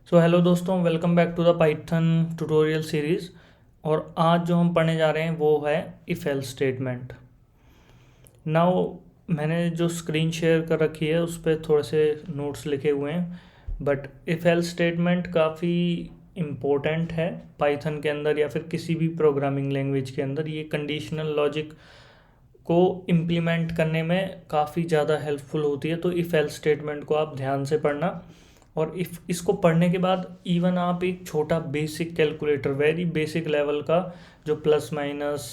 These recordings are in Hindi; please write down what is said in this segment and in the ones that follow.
सो हेलो दोस्तों, welcome back to the Python tutorial series. और आज जो हम पढ़ने जा रहे हैं वो है इफ़ एल्स स्टेटमेंट। नाउ मैंने जो स्क्रीन शेयर कर रखी है उस पर थोड़े से नोट्स लिखे हुए हैं, बट इफ़ एल्स स्टेटमेंट काफ़ी इम्पोर्टेंट है पाइथन के अंदर या फिर किसी भी प्रोग्रामिंग लैंग्वेज के अंदर। ये कंडीशनल लॉजिक को इम्प्लीमेंट करने में काफ़ी ज़्यादा हेल्पफुल होती है। तो इफ़ एल्स स्टेटमेंट को आप ध्यान से पढ़ना, और इफ इसको पढ़ने के बाद इवन आप एक छोटा basic calculator, very basic level का, जो plus minus,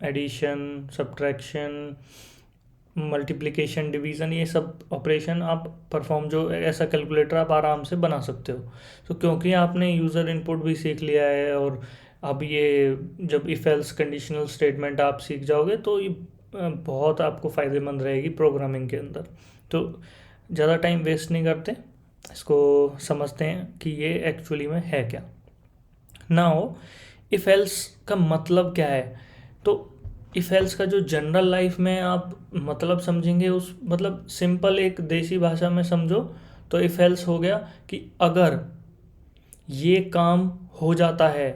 addition, subtraction, multiplication, division, ये सब ऑपरेशन आप परफॉर्म, जो ऐसा कैलकुलेटर आप आराम से बना सकते हो। तो क्योंकि आपने यूज़र इनपुट भी सीख लिया है, और अब ये जब इफ़ एल्स कंडीशनल स्टेटमेंट आप सीख जाओगे तो ये बहुत आपको फ़ायदेमंद रहेगी प्रोग्रामिंग के अंदर। तो ज़्यादा टाइम वेस्ट नहीं करते, इसको समझते हैं कि ये एक्चुअली में है क्या। नाउ इफ़ एल्स का मतलब क्या है? तो इफ़ एल्स का जो जनरल लाइफ में आप मतलब समझेंगे, उस मतलब सिंपल एक देसी भाषा में समझो तो इफ़ एल्स हो गया कि अगर ये काम हो जाता है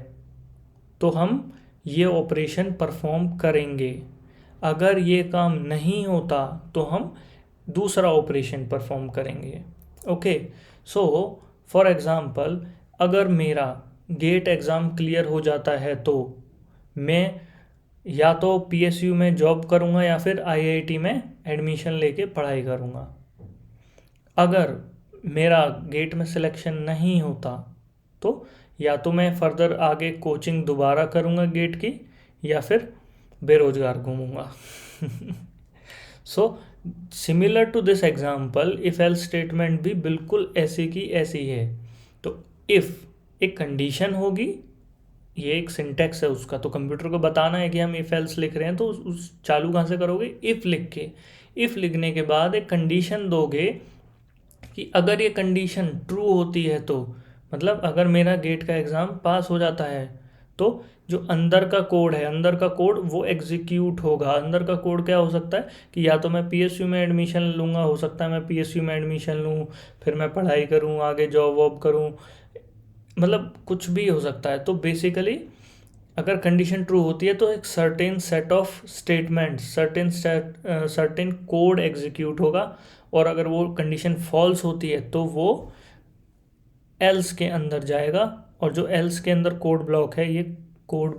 तो हम ये ऑपरेशन परफॉर्म करेंगे, अगर ये काम नहीं होता तो हम दूसरा ऑपरेशन परफॉर्म करेंगे। ओके, सो फॉर एग्ज़ाम्पल, अगर मेरा गेट एग्ज़ाम क्लियर हो जाता है तो मैं या तो पीएसयू में जॉब करूँगा या फिर आईआईटी में एडमिशन लेके पढ़ाई करूँगा। अगर मेरा गेट में सिलेक्शन नहीं होता तो या तो मैं फर्दर आगे कोचिंग दोबारा करूँगा गेट की, या फिर बेरोजगार घूमूंगा। So similar to this example, if else statement भी बिल्कुल ऐसी की ऐसी है। तो इफ एक कंडीशन होगी, ये एक सिंटेक्स है उसका, तो कंप्यूटर को बताना है कि हम इफ एल्स लिख रहे हैं, तो उस चालू कहाँ से करोगे? इफ लिख के। इफ लिखने के बाद एक कंडीशन दोगे कि अगर ये कंडीशन ट्रू होती है तो, मतलब अगर मेरा गेट का एग्ज़ाम पास हो जाता है तो जो अंदर का कोड है, अंदर का कोड वो एग्जीक्यूट होगा। अंदर का कोड क्या हो सकता है कि या तो मैं पीएसयू में एडमिशन लूँगा, हो सकता है मैं पीएसयू में एडमिशन लूँ, फिर मैं पढ़ाई करूँ, आगे जॉब वॉब करूँ, मतलब कुछ भी हो सकता है। तो बेसिकली अगर कंडीशन ट्रू होती है तो एक certain set of statement, certain code execute होगा, और अगर वो कंडीशन फॉल्स होती है तो वो एल्स के अंदर जाएगा, और जो एल्स के अंदर कोड ब्लॉक है, ये कोड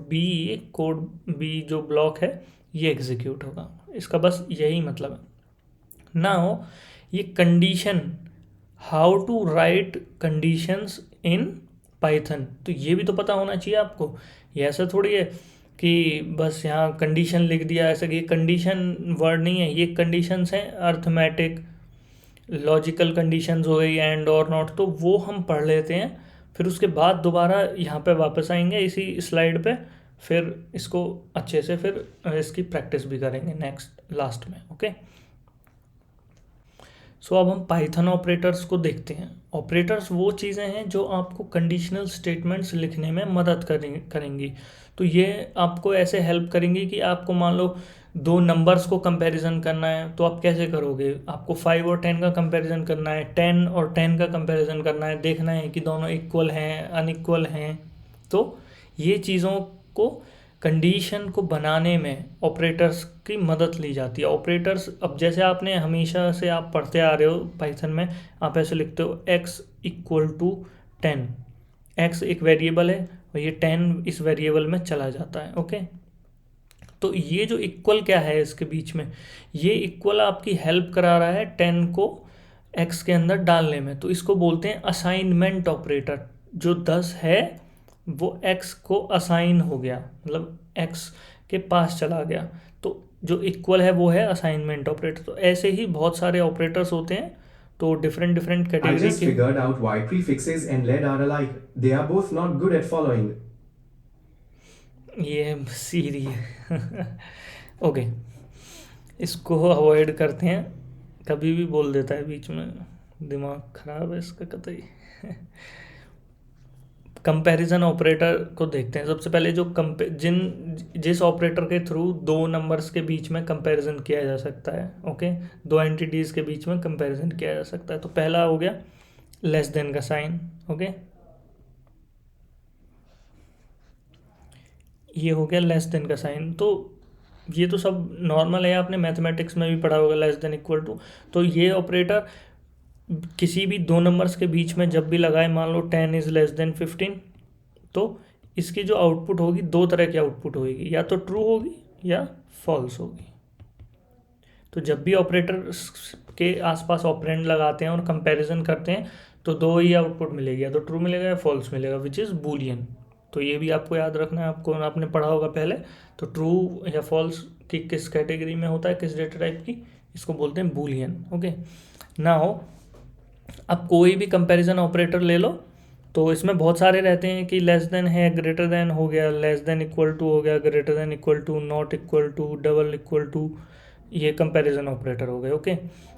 बी जो ब्लॉक है ये एग्जीक्यूट होगा। इसका बस यही मतलब है। नाउ ये condition, how to write conditions in Python, तो ये भी तो पता होना चाहिए आपको। ये ऐसा थोड़ी है कि बस यहाँ कंडीशन लिख दिया, ऐसा कि ये कंडीशन वर्ड नहीं है, ये कंडीशंस हैं अर्थमेटिक, लॉजिकल कंडीशंस हो गई, एंड और नॉट, तो वो हम पढ़ लेते हैं, फिर उसके बाद दोबारा यहाँ पे वापस आएंगे इसी स्लाइड पे, फिर इसको अच्छे से फिर इसकी प्रैक्टिस भी करेंगे नेक्स्ट लास्ट में। ओके, सो अब हम पाइथन ऑपरेटर्स को देखते हैं। ऑपरेटर्स वो चीज़ें हैं जो आपको कंडीशनल स्टेटमेंट्स लिखने में मदद करेंगी। तो ये आपको ऐसे हेल्प करेंगी कि आपको मान लो दो नंबर्स को कंपैरिजन करना है, तो आप कैसे करोगे? आपको 5 और 10 का कंपैरिजन करना है, 10 और 10 का कंपैरिजन करना है, देखना है कि दोनों इक्वल हैं अनइक्वल हैं। तो ये चीज़ों को, कंडीशन को बनाने में ऑपरेटर्स की मदद ली जाती है। ऑपरेटर्स, अब जैसे आपने हमेशा से आप पढ़ते आ रहे हो पाइथन में, आप ऐसे लिखते हो x इक्वल टू 10। x एक वेरिएबल है और ये 10 इस वेरिएबल में चला जाता है। ओके, तो ये जो इक्वल क्या है इसके बीच में, ये इक्वल आपकी हेल्प करा रहा है 10 को x के अंदर डालने में, तो इसको बोलते हैं असाइनमेंट ऑपरेटर। जो 10 है वो x को असाइन हो गया, मतलब x के पास चला गया, तो जो इक्वल है वो है असाइनमेंट ऑपरेटर। तो ऐसे ही बहुत सारे ऑपरेटर्स होते हैं, तो different different I category just के। figured out why prefixes and lead are alike. They are both not good at following. ये सीरी है। ओके, इसको अवॉइड करते हैं, कभी भी बोल देता है बीच में, दिमाग खराब है इसका कतई। कंपैरिजन ऑपरेटर को देखते हैं। सबसे पहले जो जिस ऑपरेटर के थ्रू दो नंबर्स के बीच में कंपैरिजन किया जा सकता है। ओके, दो एंटिटीज़ के बीच में कंपैरिजन किया जा सकता है। तो पहला हो गया लेस देन का साइन। ओके, ये हो गया लेस देन का साइन। तो ये तो सब नॉर्मल है, आपने मैथमेटिक्स में भी पढ़ा होगा, लेस देन इक्वल टू। तो ये ऑपरेटर किसी भी दो नंबर्स के बीच में जब भी लगाए, मान लो 10 इज़ लेस देन 15, तो इसकी जो आउटपुट होगी, दो तरह की आउटपुट होगी, या तो ट्रू होगी या फॉल्स होगी। तो जब भी ऑपरेटर के आसपास ऑपरेंड लगाते हैं और कंपैरिजन करते हैं, तो दो ही आउटपुट मिलेगी, या तो ट्रू मिलेगा या फॉल्स मिलेगा, विच इज़ बूलियन। तो ये भी आपको याद रखना है, आपको आपने पढ़ा होगा पहले। तो ट्रू या फॉल्स की किस कैटेगरी में होता है, किस डेटा टाइप की, इसको बोलते हैं बूलियन। ओके, नाउ अब कोई भी कंपैरिजन ऑपरेटर ले लो, तो इसमें बहुत सारे रहते हैं कि लेस देन है, ग्रेटर देन हो गया, लेस देन इक्वल टू हो गया, greater than equal to, not equal to, double equal to, ये कंपैरिजन ऑपरेटर हो गए। ओके,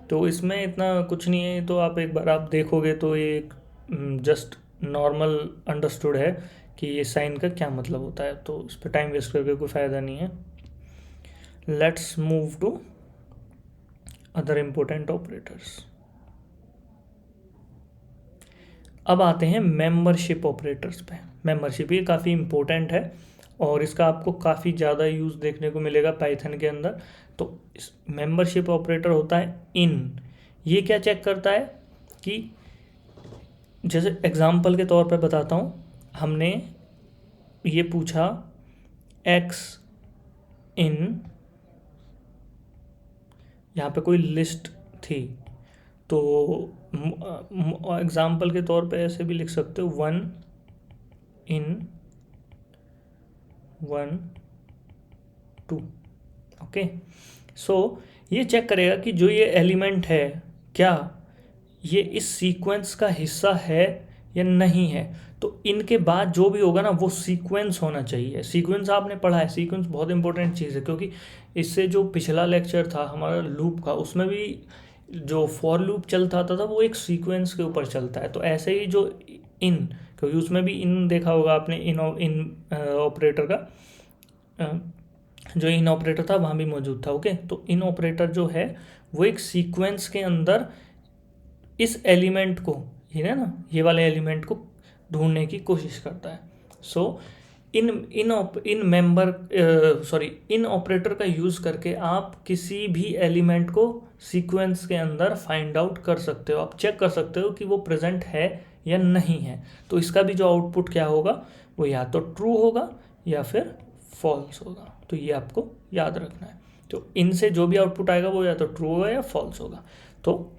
तो इसमें इतना कुछ नहीं है, तो आप एक बार आप देखोगे तो ये जस्ट नॉर्मल अंडरस्टूड है कि ये साइन का क्या मतलब होता है, तो इस पर टाइम वेस्ट करके कोई फ़ायदा नहीं है। Let's move to other important operators. अब आते हैं मेंबरशिप ऑपरेटर्स पे। मेंबरशिप ये काफ़ी इम्पोर्टेंट है और इसका आपको काफ़ी ज़्यादा यूज़ देखने को मिलेगा पाइथन के अंदर। तो इस मेंबरशिप ऑपरेटर होता है इन। ये क्या चेक करता है कि, जैसे एग्जांपल के तौर पे बताता हूँ, हमने ये पूछा एक्स इन, यहाँ पे कोई लिस्ट थी, तो एग्जाम्पल के तौर पे ऐसे भी लिख सकते हो, 1 इन 1 2। ओके, सो ये चेक करेगा कि जो ये एलिमेंट है, क्या ये इस सीक्वेंस का हिस्सा है या नहीं है। तो इनके बाद जो भी होगा ना, वो सीक्वेंस होना चाहिए। सीक्वेंस आपने पढ़ा है, सीक्वेंस बहुत इंपॉर्टेंट चीज़ है, क्योंकि इससे जो पिछला लेक्चर था हमारा लूप का, उसमें भी जो फॉर लूप चलता था वो एक सीक्वेंस के ऊपर चलता है। तो ऐसे ही जो इन, क्योंकि उसमें भी इन देखा होगा आपने, इन ऑपरेटर का, जो इन ऑपरेटर था वहाँ भी मौजूद था। ओके, तो इन ऑपरेटर जो है वो एक सीक्वेंस के अंदर इस एलिमेंट को, ये है ना, ये वाले एलिमेंट को ढूंढने की कोशिश करता है। सो इन ऑपरेटर का यूज़ करके आप किसी भी एलिमेंट को सीक्वेंस के अंदर फाइंड आउट कर सकते हो। आप चेक कर सकते हो कि वो प्रेजेंट है या नहीं है। तो इसका भी जो आउटपुट क्या होगा, वो या तो ट्रू होगा या फिर फॉल्स होगा। तो ये आपको याद रखना है। तो इनसे जो भी आउटपुट आएगा वो या तो ट्रू होगा या फॉल्स होगा। तो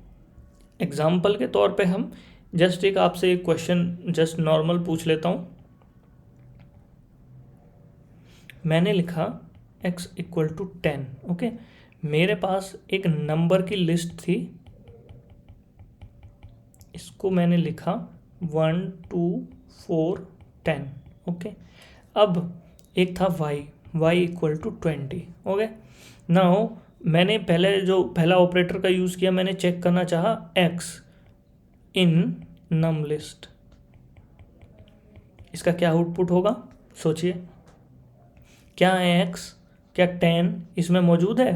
एग्जाम्पल के तौर पे हम जस्ट एक आपसे एक क्वेश्चन जस्ट नॉर्मल पूछ लेता हूँ। मैंने लिखा x इक्वल टू 10। ओके, मेरे पास एक नंबर की लिस्ट थी, इसको मैंने लिखा 1 2 4 10। ओके, अब एक था y equal to 20। Okay, now मैंने पहले जो पहला ऑपरेटर का यूज़ किया, मैंने चेक करना चाहा x इन नम लिस्ट। इसका क्या आउटपुट होगा, सोचिए। क्या है x, क्या 10 इसमें मौजूद है,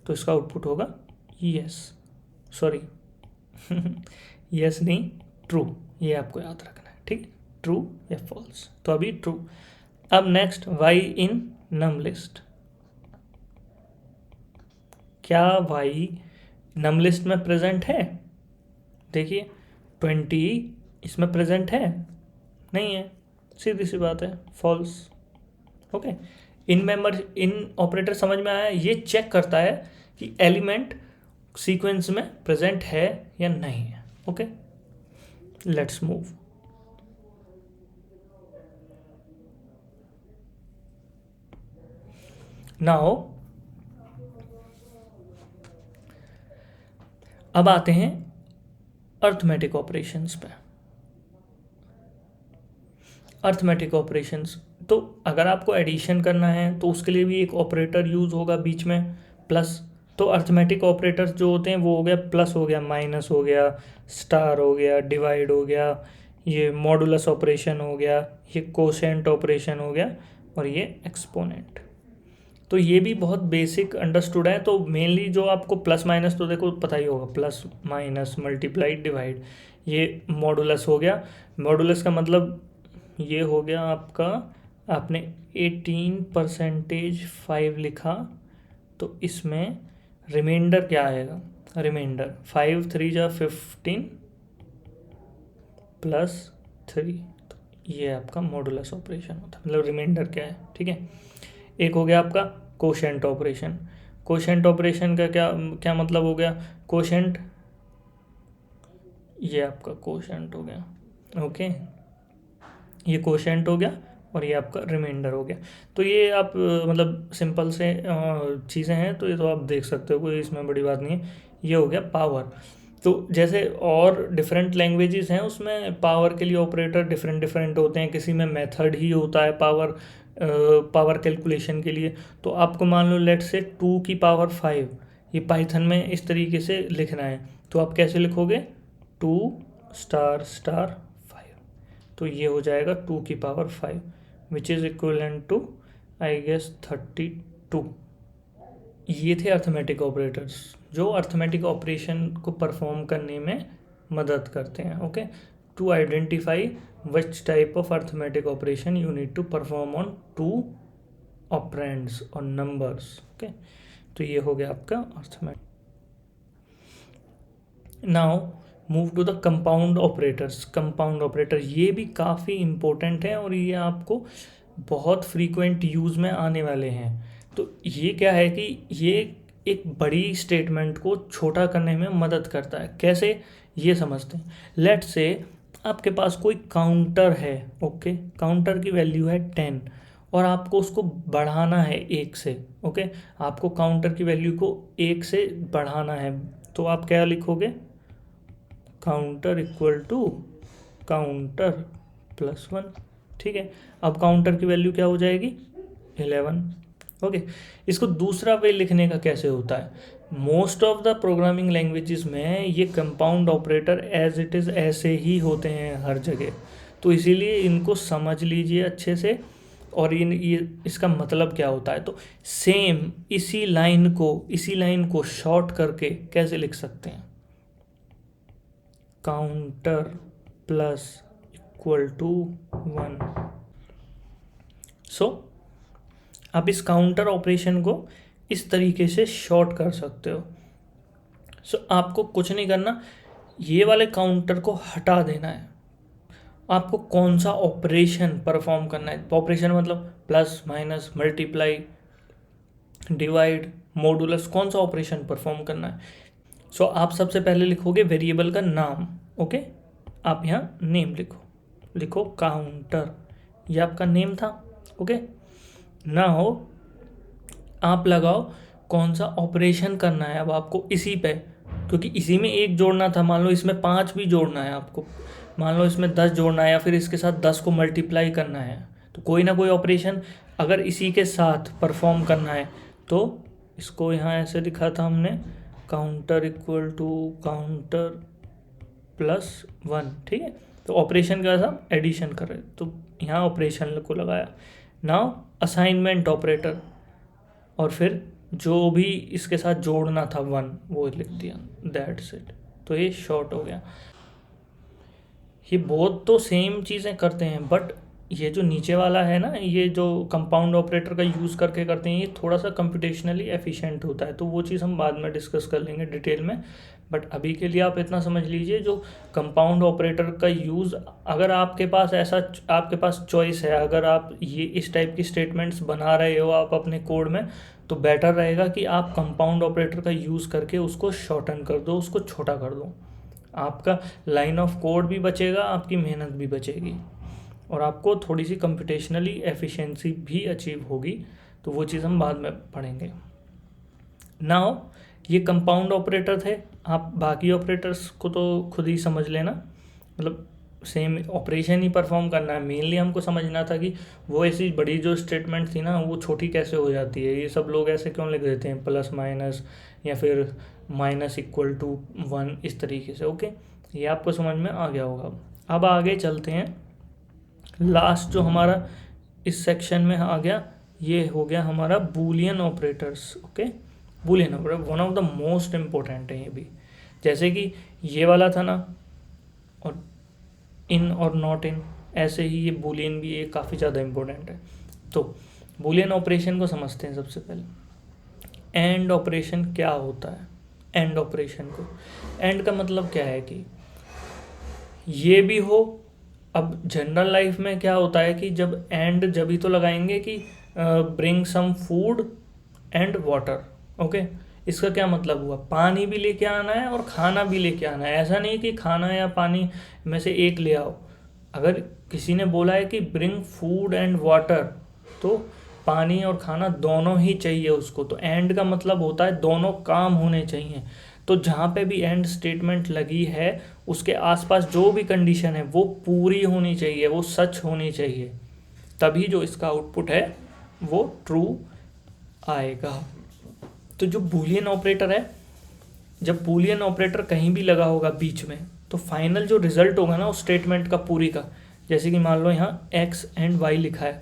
तो इसका आउटपुट होगा यस, सॉरी यस नहीं, ट्रू। ये आपको याद रखना है, ठीक है, ट्रू या फॉल्स। तो अभी ट्रू। अब नेक्स्ट y इन नम लिस्ट। क्या y नम लिस्ट में प्रेजेंट है, देखिए 20 इसमें प्रेजेंट है, नहीं है, सीधी सी बात है, फॉल्स। ओके, इन ऑपरेटर समझ में आया। ये चेक करता है कि एलिमेंट सीक्वेंस में प्रेजेंट है या नहीं है। Okay, let's move. नाउ अब आते हैं अर्थमेटिक ऑपरेशंस पे। अर्थमेटिक ऑपरेशंस, तो अगर आपको एडिशन करना है तो उसके लिए भी एक ऑपरेटर यूज़ होगा बीच में, प्लस। तो अर्थमेटिक ऑपरेटर्स जो होते हैं वो हो गया प्लस, हो गया माइनस, हो गया स्टार, हो गया डिवाइड, हो गया ये मॉडुलस ऑपरेशन, हो गया ये कोशेंट ऑपरेशन, हो गया और ये एक्सपोनेंट। तो ये भी बहुत बेसिक अंडरस्टूड है। तो मेनली जो आपको प्लस माइनस तो देखो पता ही होगा, प्लस माइनस मल्टीप्लाई डिवाइड, ये मॉडुलस हो गया। मॉडुलस का मतलब ये हो गया आपका, आपने 18% 5 लिखा, तो इसमें रिमाइंडर क्या आएगा, रिमाइंडर 5 3 जा 15 प्लस 3, तो ये आपका मॉडुलस ऑपरेशन होता है, मतलब रिमाइंडर क्या है, ठीक है। एक हो गया आपका कोशेंट ऑपरेशन। कोशेंट ऑपरेशन का क्या क्या मतलब हो गया, कोशेंट, ये आपका कोशेंट हो गया, ओके, ये कोशेंट हो गया और ये आपका रिमाइंडर हो गया। तो ये आप मतलब सिंपल से चीज़ें हैं, तो ये तो आप देख सकते हो, कोई इसमें बड़ी बात नहीं है। ये हो गया पावर। तो जैसे और डिफरेंट लैंग्वेजेस हैं, उसमें पावर के लिए ऑपरेटर डिफरेंट डिफरेंट होते हैं, किसी में मेथड ही होता है पावर कैलकुलेशन के लिए। तो आपको मान लो लेट से 2 की पावर 5, ये पाइथन में इस तरीके से लिखना है, तो आप कैसे लिखोगे, 2**5, तो ये हो जाएगा 2 की power 5, which is equivalent to I guess 32। ये थे अर्थमेटिक ऑपरेटर्स जो अर्थमेटिक ऑपरेशन को परफॉर्म करने में मदद करते हैं, okay. To identify which type of arithmetic operation you need to perform on 2 operands और नंबर्स, ओके। तो ये हो गया आपका arithmetic. Now move to the compound operators. Compound operator ये भी काफ़ी इम्पोर्टेंट है और ये आपको बहुत फ्रीक्वेंट यूज़ में आने वाले हैं। तो ये क्या है कि ये एक बड़ी स्टेटमेंट को छोटा करने में मदद करता है। कैसे, ये समझते हैं। लेट्स से आपके पास कोई काउंटर है, ओके, काउंटर की वैल्यू है 10 और आपको उसको बढ़ाना है 1 से, ओके। आपको काउंटर की वैल्यू को 1 से बढ़ाना है, तो आप क्या लिखोगे, काउंटर इक्वल टू काउंटर +1, ठीक है। अब काउंटर की वैल्यू क्या हो जाएगी, 11, ओके। इसको दूसरा वे लिखने का कैसे होता है, most of the programming languages में ये compound operator as it is ऐसे ही होते हैं हर जगह, तो इसीलिए इनको समझ लीजिए अच्छे से। और ये इसका मतलब क्या होता है, तो सेम इसी लाइन को शॉर्ट करके कैसे लिख सकते हैं, काउंटर प्लस इक्वल टू 1। सो आप इस काउंटर ऑपरेशन को इस तरीके से शॉर्ट कर सकते हो। सो आपको कुछ नहीं करना, ये वाले काउंटर को हटा देना है। आपको कौन सा ऑपरेशन परफॉर्म करना है, ऑपरेशन मतलब plus minus multiply divide modulus, कौन सा ऑपरेशन परफॉर्म करना है। सो आप सबसे पहले लिखोगे वेरिएबल का नाम, ओके। आप यहाँ नेम लिखो काउंटर, ये आपका नेम था, ओके। ना हो आप लगाओ कौन सा ऑपरेशन करना है अब आपको इसी पे, क्योंकि इसी में 1 जोड़ना था, मान लो इसमें 5 भी जोड़ना है आपको, मान लो इसमें 10 जोड़ना है या फिर इसके साथ 10 को मल्टीप्लाई करना है, तो कोई ना कोई ऑपरेशन अगर इसी के साथ परफॉर्म करना है, तो इसको यहाँ ऐसे लिखा था हमने, काउंटर इक्वल टू काउंटर +1, ठीक है। तो ऑपरेशन का साथ एडिशन कर रहे, तो यहाँ ऑपरेशन को लगाया। नाउ असाइनमेंट ऑपरेटर, और फिर जो भी इसके साथ जोड़ना था 1 वो लिख दिया, दैट्स इट। तो ये शॉर्ट हो गया। ये बहुत तो सेम चीज़ें करते हैं, बट ये जो नीचे वाला है ना, ये जो कंपाउंड ऑपरेटर का यूज़ करके करते हैं, ये थोड़ा सा कंप्यूटेशनली एफिशिएंट होता है, तो वो चीज़ हम बाद में डिस्कस कर लेंगे डिटेल में। बट अभी के लिए आप इतना समझ लीजिए, जो कंपाउंड ऑपरेटर का यूज़, अगर आपके पास चॉइस है, अगर आप ये इस टाइप की स्टेटमेंट्स बना रहे हो आप अपने कोड में, तो बेटर रहेगा कि आप कंपाउंड ऑपरेटर का यूज़ करके उसको शॉर्टन कर दो, उसको छोटा कर दो। आपका लाइन ऑफ कोड भी बचेगा, आपकी मेहनत भी बचेगी, और आपको थोड़ी सी कंप्यूटेशनली एफिशिएंसी भी अचीव होगी। तो वो चीज़ हम बाद में पढ़ेंगे। नाउ ये कंपाउंड ऑपरेटर थे, आप बाकी ऑपरेटर्स को तो खुद ही समझ लेना, मतलब सेम ऑपरेशन ही परफॉर्म करना है। मेनली हमको समझना था कि वो ऐसी बड़ी जो स्टेटमेंट थी ना, वो छोटी कैसे हो जाती है, ये सब लोग ऐसे क्यों लिख देते हैं, प्लस माइनस या फिर -=1 इस तरीके से, ओके। ये आपको समझ में आ गया होगा। अब आगे चलते हैं, लास्ट जो हमारा इस सेक्शन में आ गया ये हो गया हमारा Boolean operators. Okay, Boolean operator one of the most important है ये भी। जैसे कि ये वाला था ना, और इन और नॉट इन, ऐसे ही ये बूलियन भी ये काफ़ी ज़्यादा इम्पोर्टेंट है। तो बूलियन ऑपरेशन को समझते हैं सबसे पहले। एंड ऑपरेशन क्या होता है? एंड ऑपरेशन को, एंड का मतलब क्या है कि ये भी हो। अब जनरल लाइफ में क्या होता है कि जब एंड जब ही तो लगाएंगे कि bring some food and water. Okay, इसका क्या मतलब हुआ? पानी भी लेके आना है और खाना भी लेके आना है। ऐसा नहीं कि खाना या पानी में से एक ले आओ। अगर किसी ने बोला है कि ब्रिंग फूड एंड वाटर, तो पानी और खाना दोनों ही चाहिए उसको। तो एंड का मतलब होता है दोनों काम होने चाहिए। तो जहाँ पे भी एंड स्टेटमेंट लगी है उसके आसपास जो भी कंडीशन है वो पूरी होनी चाहिए, वो सच होनी चाहिए, तभी जो इसका आउटपुट है वो ट्रू आएगा। तो जो बूलियन ऑपरेटर है, जब बूलियन ऑपरेटर कहीं भी लगा होगा बीच में, तो फाइनल जो रिजल्ट होगा ना उस स्टेटमेंट का पूरी का, जैसे कि मान लो यहाँ एक्स एंड वाई लिखा है,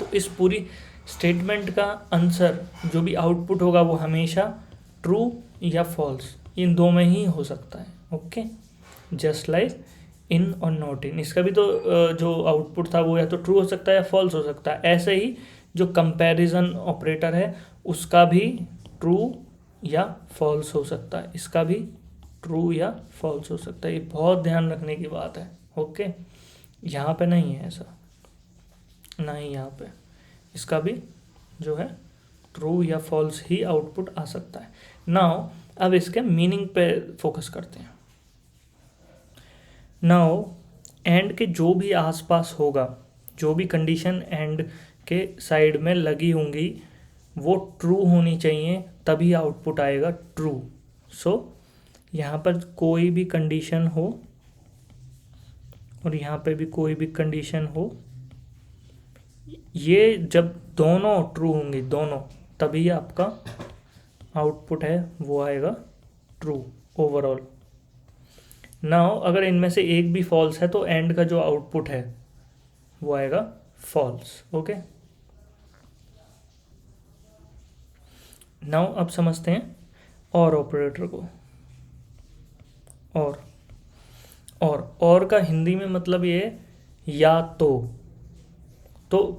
तो इस पूरी स्टेटमेंट का आंसर जो भी आउटपुट होगा वो हमेशा ट्रू या फॉल्स, इन दो में ही हो सकता है। ओके, जस्ट लाइक इन और नॉट इन, इसका भी तो जो आउटपुट था वो या तो ट्रू हो सकता है या फॉल्स हो सकता है। ऐसे ही जो कंपैरिजन ऑपरेटर है उसका भी ट्रू या फॉल्स हो सकता है, इसका भी ट्रू या फॉल्स हो सकता है। ये बहुत ध्यान रखने की बात है। ओके, यहाँ पे नहीं है ऐसा, नहीं यहाँ पे, इसका भी जो है ट्रू या फॉल्स ही आउटपुट आ सकता है। नाउ अब इसके मीनिंग पे फोकस करते हैं। नाउ एंड के जो भी आसपास होगा, जो भी कंडीशन एंड के साइड में लगी होंगी वो ट्रू होनी चाहिए, तभी आउटपुट आएगा ट्रू। सो यहाँ पर कोई भी कंडीशन हो और यहाँ पे भी कोई भी कंडीशन हो, ये जब दोनों ट्रू होंगी, दोनों, तभी आपका आउटपुट है वो आएगा ट्रू ओवरऑल। नाउ अगर इनमें से एक भी फॉल्स है तो एंड का जो आउटपुट है वो आएगा फॉल्स। ओके, नाउ अब समझते हैं और ऑपरेटर को। और का हिंदी में मतलब ये है या तो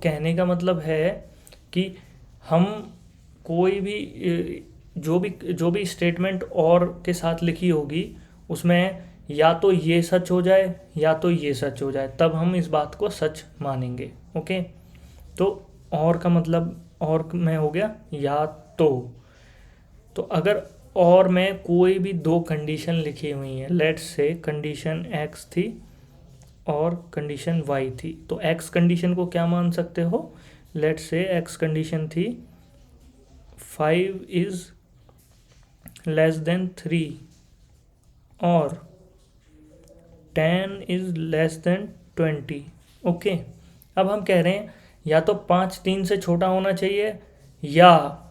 कहने का मतलब है कि हम कोई भी जो भी स्टेटमेंट और के साथ लिखी होगी उसमें या तो ये सच हो जाए या तो ये सच हो जाए, तब हम इस बात को सच मानेंगे। ओके, तो और का मतलब और में हो गया या तो अगर और में कोई भी दो कंडीशन लिखी हुई हैं, लेट्स से कंडीशन एक्स थी और कंडीशन वाई थी, तो एक्स कंडीशन को क्या मान सकते हो? लेट्स से एक्स कंडीशन थी 5 इज लेस देन 3 और 10 इज लेस देन 20। ओके, अब हम कह रहे हैं या तो 5 3 से छोटा होना चाहिए या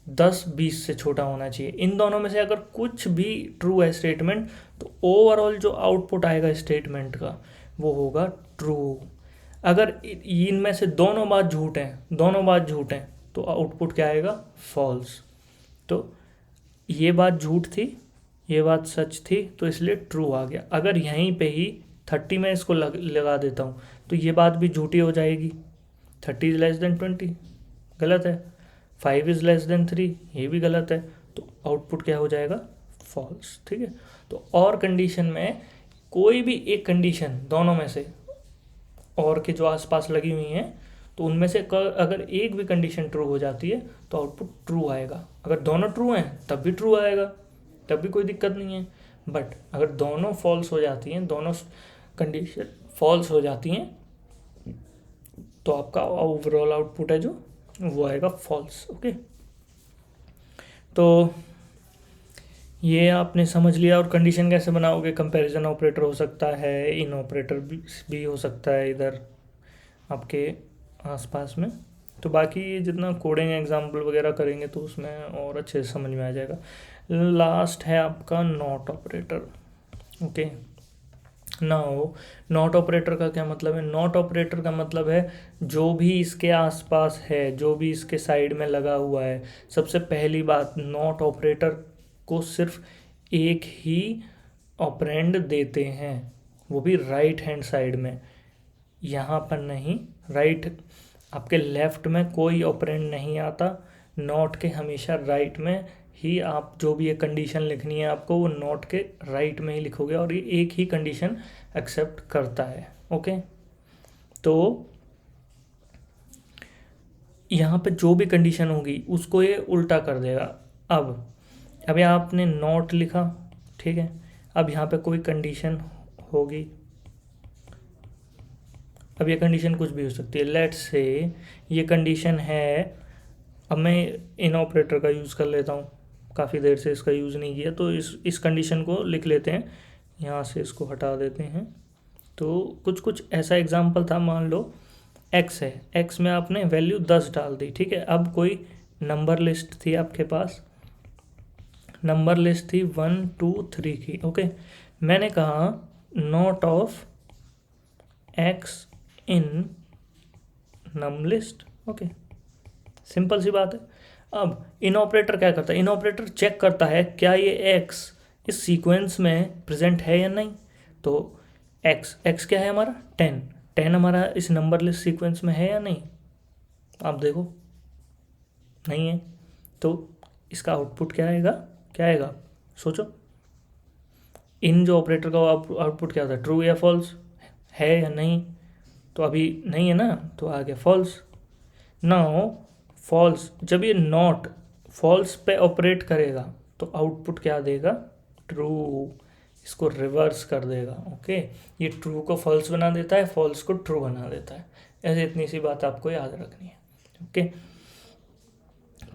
10 20 से छोटा होना चाहिए। इन दोनों में से अगर कुछ भी ट्रू है स्टेटमेंट, तो ओवरऑल जो आउटपुट आएगा स्टेटमेंट का वो होगा ट्रू। अगर इनमें से दोनों बात झूठ हैं तो आउटपुट क्या आएगा? फॉल्स। तो ये बात झूठ थी, ये बात सच थी, तो इसलिए ट्रू आ गया। अगर यहीं पे ही 30 में इसको लगा देता हूँ तो ये बात भी झूठी हो जाएगी। 30 इज लेस देन 20 गलत है, 5 इज लेस देन 3 ये भी गलत है, तो आउटपुट क्या हो जाएगा? फॉल्स। ठीक है, तो और कंडीशन में कोई भी एक कंडीशन दोनों में से और के जो आसपास लगी हुई हैं, तो उनमें से अगर एक भी कंडीशन ट्रू हो जाती है तो आउटपुट ट्रू आएगा। अगर दोनों ट्रू हैं तब भी ट्रू आएगा, तब भी कोई दिक्कत नहीं है। बट अगर दोनों फॉल्स हो जाती हैं, दोनों कंडीशन फॉल्स हो जाती हैं, तो आपका ओवरऑल आउटपुट है जो वो आएगा फॉल्स। ओके, तो ये आपने समझ लिया। और कंडीशन कैसे बनाओगे? कंपैरिजन ऑपरेटर हो सकता है, इन ऑपरेटर भी हो सकता है इधर आपके आसपास में। तो बाकी ये जितना कोडिंग एग्जाम्पल वगैरह करेंगे तो उसमें और अच्छे से समझ में आ जाएगा। लास्ट है आपका not operator. Okay, now not operator का क्या मतलब है? नॉट ऑपरेटर का मतलब है जो भी इसके आसपास है, जो भी इसके साइड में लगा हुआ है। सबसे पहली बात, नॉट ऑपरेटर को सिर्फ एक ही ऑपरेंड देते हैं, वो भी राइट हैंड साइड में, यहाँ पर नहीं। राइट, आपके लेफ्ट में कोई ऑपरेंड नहीं आता, नॉट के हमेशा राइट में ही आप जो भी ये कंडीशन लिखनी है आपको, वो नॉट के राइट में ही लिखोगे और ये एक ही कंडीशन एक्सेप्ट करता है। ओके, तो यहाँ पे जो भी कंडीशन होगी उसको ये उल्टा कर देगा। अब यहाँ आपने नॉट लिखा, ठीक है। अब यहाँ पे कोई कंडीशन होगी, अब ये कंडीशन कुछ भी हो सकती है। लेट्स से ये कंडीशन है, अब मैं इन ऑपरेटर का यूज़ कर लेता हूँ, काफ़ी देर से इसका यूज़ नहीं किया, तो इस कंडीशन को लिख लेते हैं, यहाँ से इसको हटा देते हैं। तो कुछ ऐसा एग्जांपल था, मान लो x है, x में आपने वैल्यू 10 डाल दी, ठीक है। अब कोई नंबर लिस्ट थी आपके पास, नंबर लिस्ट थी 1 2 3 की। ओके, मैंने कहा not of x in num list. Okay, simple सी बात है। अब इन ऑपरेटर क्या करता है? इन ऑपरेटर चेक करता है क्या ये x इस सीक्वेंस में प्रेजेंट है या नहीं। तो x क्या है हमारा? 10 हमारा इस नंबर लिस्ट सीक्वेंस में है या नहीं? आप देखो, नहीं है। तो इसका आउटपुट क्या आएगा? क्या आएगा सोचो। इन जो ऑपरेटर का आउटपुट क्या होता है? ट्रू या फॉल्स, है या नहीं? तो अभी नहीं है ना, तो आ गया फॉल्स। नाउ फॉल्स, जब ये नॉट फॉल्स पे ऑपरेट करेगा तो आउटपुट क्या देगा? ट्रू। इसको रिवर्स कर देगा। ओके, ये ट्रू को फॉल्स बना देता है, फॉल्स को ट्रू बना देता है। ऐसे इतनी सी बात आपको याद रखनी है। ओके,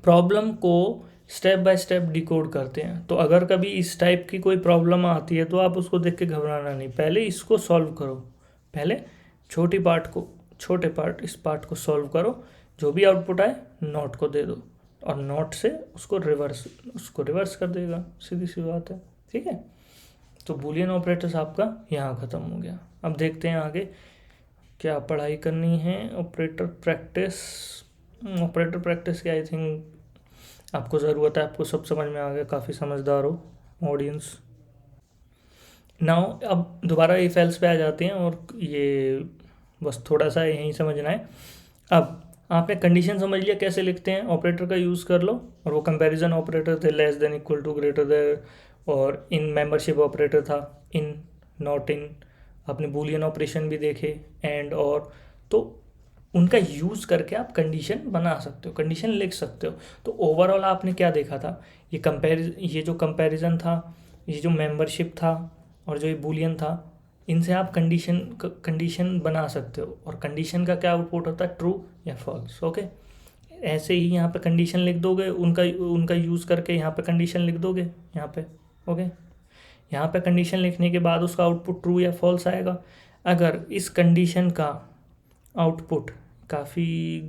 प्रॉब्लम को स्टेप बाय स्टेप डिकोड करते हैं। तो अगर कभी इस टाइप की कोई प्रॉब्लम आती है तो आप उसको देख के घबराना नहीं, पहले इसको सॉल्व करो। पहले छोटे पार्ट इस पार्ट को सॉल्व करो, जो भी आउटपुट आए नॉट को दे दो और नॉट से उसको रिवर्स कर देगा। सीधी सी बात है, ठीक है। तो बूलियन ऑपरेटर्स आपका यहाँ ख़त्म हो गया। अब देखते हैं आगे क्या पढ़ाई करनी है। ऑपरेटर प्रैक्टिस की आई थिंक आपको ज़रूरत है, आपको सब समझ में आ गया, काफ़ी समझदार हो ऑडियंस। नाउ अब दोबारा इफ एल्स पे आ जाते हैं और ये बस थोड़ा सा यहीं समझना है। अब आपने कंडीशन समझ लिया कैसे लिखते हैं, ऑपरेटर का यूज़ कर लो। और वो कंपैरिजन ऑपरेटर थे, less than equal to greater than, और इन मेंबरशिप ऑपरेटर था, इन नॉट इन। आपने बूलियन ऑपरेशन भी देखे, एंड और, तो उनका यूज़ करके आप कंडीशन बना सकते हो, कंडीशन लिख सकते हो। तो ओवरऑल आपने क्या देखा था? ये जो कंपैरिजन था, ये जो मेंबरशिप था और जो ये बूलियन था, इनसे आप कंडीशन बना सकते हो। और कंडीशन का क्या आउटपुट होता है? ट्रू या फॉल्स। ओके, ऐसे ही यहाँ पे कंडीशन लिख दोगे, उनका यूज़ करके यहाँ पे कंडीशन लिख दोगे यहाँ पे। ओके, यहाँ पे कंडीशन लिखने के बाद उसका आउटपुट ट्रू या फॉल्स आएगा। अगर इस कंडीशन का आउटपुट काफ़ी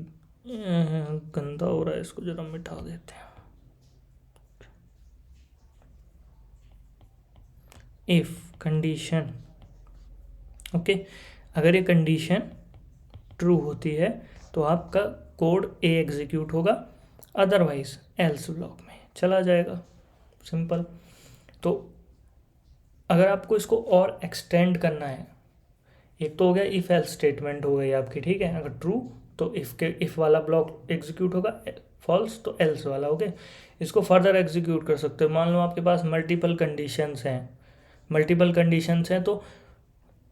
गंदा हो रहा है, इसको ज़रा मिटा देते हैं। इफ़ कंडीशन, ओके, अगर ये कंडीशन ट्रू होती है तो आपका कोड ए एग्जीक्यूट होगा, अदरवाइज एल्स ब्लॉक में चला जाएगा। सिंपल। तो अगर आपको इसको और एक्सटेंड करना है, एक तो हो गया इफ़ एल्स स्टेटमेंट हो गई आपकी, ठीक है। अगर ट्रू तो इफ़ वाला ब्लॉक एग्जीक्यूट होगा, फॉल्स तो एल्स वाला। ओके, इसको फर्दर एग्जीक्यूट कर सकते हो। मान लो आपके पास मल्टीपल कंडीशंस हैं, तो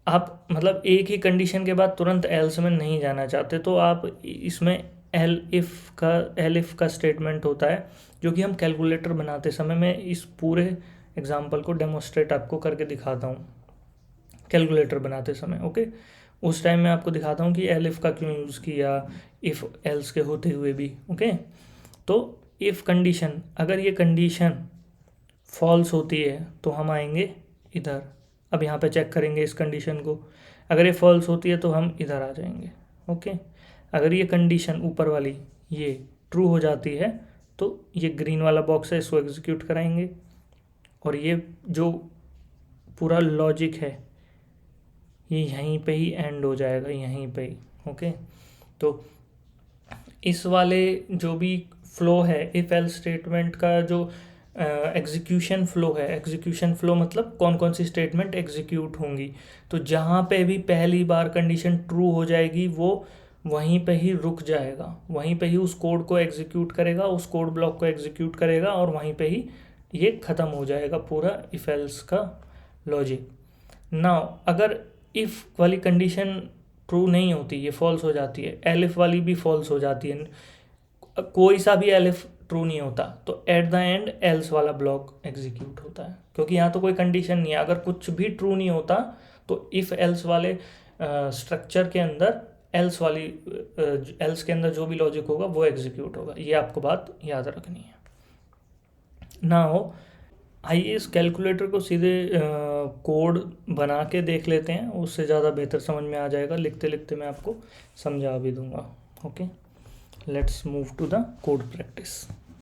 आप मतलब एक ही कंडीशन के बाद तुरंत एल्स में नहीं जाना चाहते, तो आप इसमें एल इफ़ का स्टेटमेंट होता है, जो कि हम कैलकुलेटर बनाते समय, मैं इस पूरे एग्जांपल को डेमोस्ट्रेट आपको करके दिखाता हूँ कैलकुलेटर बनाते समय। ओके, उस टाइम मैं आपको दिखाता हूँ कि एल इफ़ का क्यों यूज़ किया, इफ़ एल्स के होते हुए भी। ओके, तो इफ़ कंडीशन, अगर ये कंडीशन फॉल्स होती है तो हम आएंगे इधर। अब यहाँ पे चेक करेंगे इस कंडीशन को, अगर ये फॉल्स होती है तो हम इधर आ जाएंगे। ओके, अगर ये कंडीशन ऊपर वाली ये ट्रू हो जाती है तो ये ग्रीन वाला बॉक्स है, इसको एग्जीक्यूट कराएंगे। और ये जो पूरा लॉजिक है ये यहीं पे ही एंड हो जाएगा, यहीं पे ही। ओके, तो इस वाले जो भी फ्लो है इफ एल्स स्टेटमेंट का, जो एग्जीक्यूशन फ्लो है, एग्जीक्यूशन फ्लो मतलब कौन कौन सी स्टेटमेंट एग्जीक्यूट होंगी, तो जहाँ पे भी पहली बार कंडीशन ट्रू हो जाएगी वो वहीं पे ही रुक जाएगा, वहीं पे ही उस कोड को एग्जीक्यूट करेगा, उस कोड ब्लॉक को एग्जीक्यूट करेगा और वहीं पे ही ये ख़त्म हो जाएगा पूरा इफ एल्स का लॉजिक। नाउ अगर इफ़ वाली कंडीशन ट्रू नहीं होती, ये फॉल्स हो जाती है, एलिफ वाली भी फॉल्स हो जाती है, कोई सा भी एलिफ ट्रू नहीं होता, तो एट द एंड एल्स वाला ब्लॉक एग्जीक्यूट होता है, क्योंकि यहाँ तो कोई कंडीशन नहीं है। अगर कुछ भी ट्रू नहीं होता तो इफ़ एल्स वाले स्ट्रक्चर के अंदर एल्स वाली एल्स के अंदर जो भी लॉजिक होगा वो एग्जीक्यूट होगा। ये आपको बात याद रखनी है। ना हो आइए इस कैलकुलेटर को सीधे कोड बना के देख लेते हैं, उससे ज़्यादा बेहतर समझ में आ जाएगा, लिखते लिखते मैं आपको समझा भी दूंगा। Okay, let's move to the code practice.